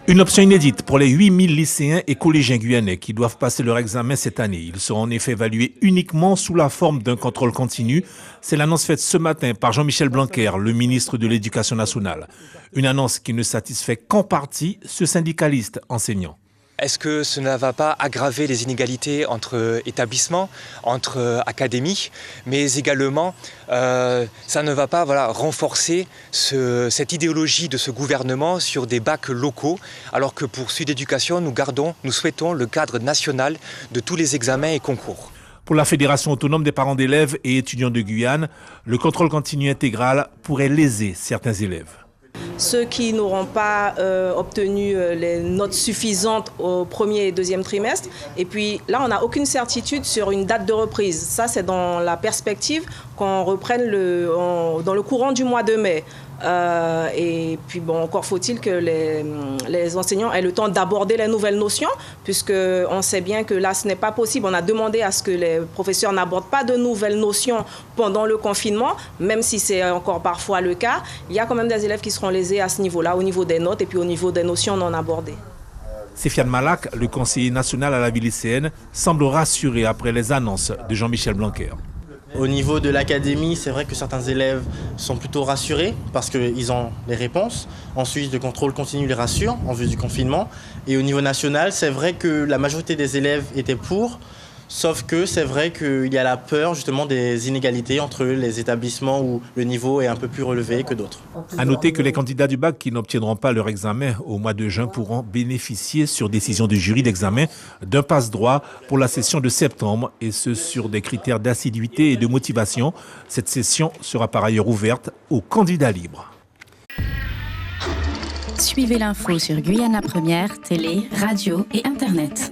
Une option inédite pour les 8000 lycéens et collégiens guyanais qui doivent passer leur examen cette année. Ils seront en effet évalués uniquement sous la forme d'un contrôle continu. C'est l'annonce faite ce matin par Jean-Michel Blanquer, le ministre de l'Éducation nationale. Une annonce qui ne satisfait qu'en partie ce syndicaliste enseignant. Est-ce que cela ne va pas aggraver les inégalités entre établissements, entre académies, mais également ça ne va pas renforcer cette idéologie de ce gouvernement sur des bacs locaux, alors que pour Sud Éducation, nous souhaitons le cadre national de tous les examens et concours. Pour la Fédération autonome des parents d'élèves et étudiants de Guyane, le contrôle continu intégral pourrait léser certains élèves. Ceux qui n'auront pas obtenu les notes suffisantes au premier et deuxième trimestre. Et puis là, on n'a aucune certitude sur une date de reprise. Ça, c'est dans la perspective qu'on reprenne dans le courant du mois de mai. Et puis bon, encore faut-il que les enseignants aient le temps d'aborder les nouvelles notions, puisqu'on sait bien que là, ce n'est pas possible. On a demandé à ce que les professeurs n'abordent pas de nouvelles notions pendant le confinement, même si c'est encore parfois le cas. Il y a quand même des élèves qui seront lésés à ce niveau-là, au niveau des notes et puis au niveau des notions non abordées. Séfiane Malak, le conseiller national à la vie lycéenne, semble rassuré après les annonces de Jean-Michel Blanquer. Au niveau de l'académie, c'est vrai que certains élèves sont plutôt rassurés parce qu'ils ont les réponses. Ensuite, le contrôle continu les rassure en vue du confinement. Et au niveau national, c'est vrai que la majorité des élèves étaient pour, sauf que c'est vrai qu'il y a la peur justement des inégalités entre les établissements où le niveau est un peu plus relevé que d'autres. À noter que les candidats du bac qui n'obtiendront pas leur examen au mois de juin pourront bénéficier, sur décision du jury d'examen, d'un passe-droit pour la session de septembre, et ce sur des critères d'assiduité et de motivation. Cette session sera par ailleurs ouverte aux candidats libres. Suivez l'info sur Guyana Première, télé, radio et Internet.